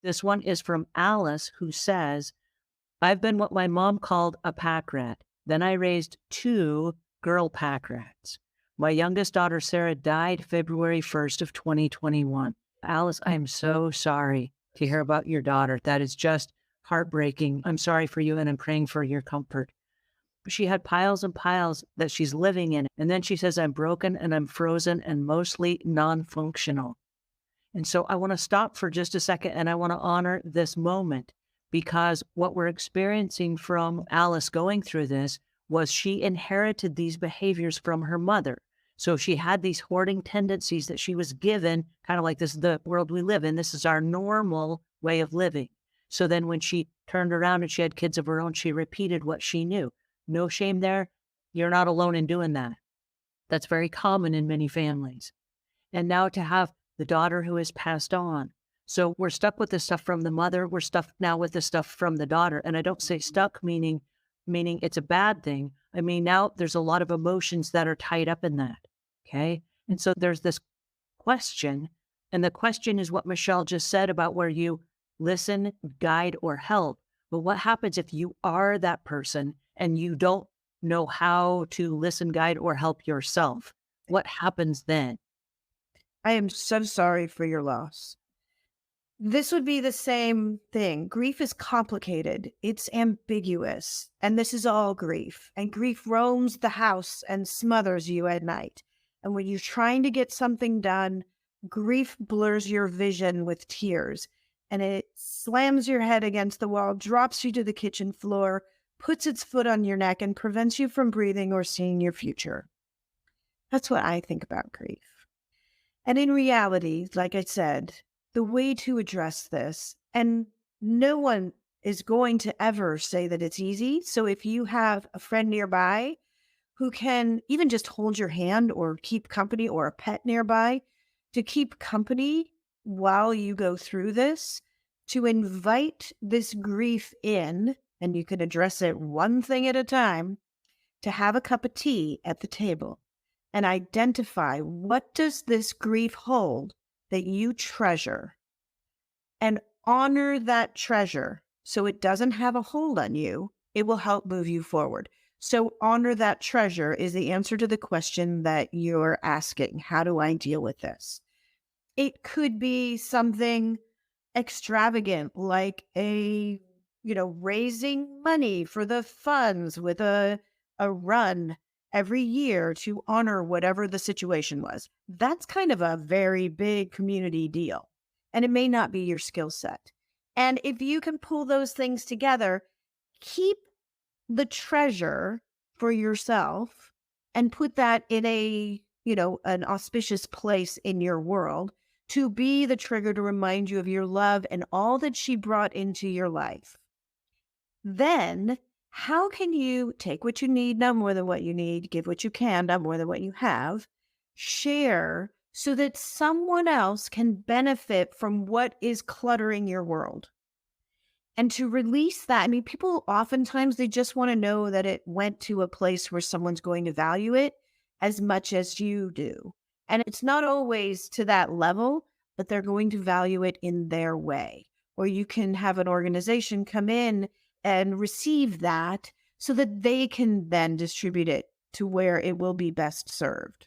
This one is from Alice, who says, I've been what my mom called a pack rat. Then I raised two girl pack rats. My youngest daughter, Sarah, died February 1st of 2021. Alice, I'm so sorry to hear about your daughter. That is just heartbreaking. I'm sorry for you, and I'm praying for your comfort. She had piles and piles that she's living in. And then she says, I'm broken and I'm frozen and mostly non-functional. And so I want to stop for just a second and I want to honor this moment, because what we're experiencing from Alice going through this was she inherited these behaviors from her mother. So she had these hoarding tendencies that she was given, kind of like, this is the world we live in. This is our normal way of living. So then when she turned around and she had kids of her own, she repeated what she knew. No shame there. You're not alone in doing that. That's very common in many families. And now to have the daughter who has passed on. So we're stuck with the stuff from the mother. We're stuck now with the stuff from the daughter. And I don't say stuck meaning it's a bad thing. I mean, now there's a lot of emotions that are tied up in that. Okay. And so there's this question. And the question is what Michelle just said about where you listen, guide, or help. But what happens if you are that person and you don't know how to listen, guide, or help yourself? What happens then? I am so sorry for your loss. This would be the same thing. Grief is complicated. It's ambiguous. And this is all grief. And grief roams the house and smothers you at night. And when you're trying to get something done, grief blurs your vision with tears. And it slams your head against the wall, drops you to the kitchen floor, puts its foot on your neck, and prevents you from breathing or seeing your future. That's what I think about grief. And in reality, like I said, the way to address this, and no one is going to ever say that it's easy. So if you have a friend nearby who can even just hold your hand or keep company, or a pet nearby to keep company while you go through this, to invite this grief in, and you can address it one thing at a time, to have a cup of tea at the table and identify, what does this grief hold that you treasure, and honor that treasure so it doesn't have a hold on you. It will help move you forward. So honor that treasure is the answer to the question that you're asking. How do I deal with this? It could be something extravagant, like raising money for the funds with a run every year to honor whatever the situation was. That's kind of a very big community deal. And it may not be your skill set. And if you can pull those things together, keep the treasure for yourself and put that in an auspicious place in your world to be the trigger to remind you of your love and all that she brought into your life. Then how can you take what you need, not more than what you need, give what you can, not more than what you have, share so that someone else can benefit from what is cluttering your world? And to release that, I mean, people oftentimes, they just want to know that it went to a place where someone's going to value it as much as you do. And it's not always to that level, but they're going to value it in their way. Or you can have an organization come in and receive that so that they can then distribute it to where it will be best served.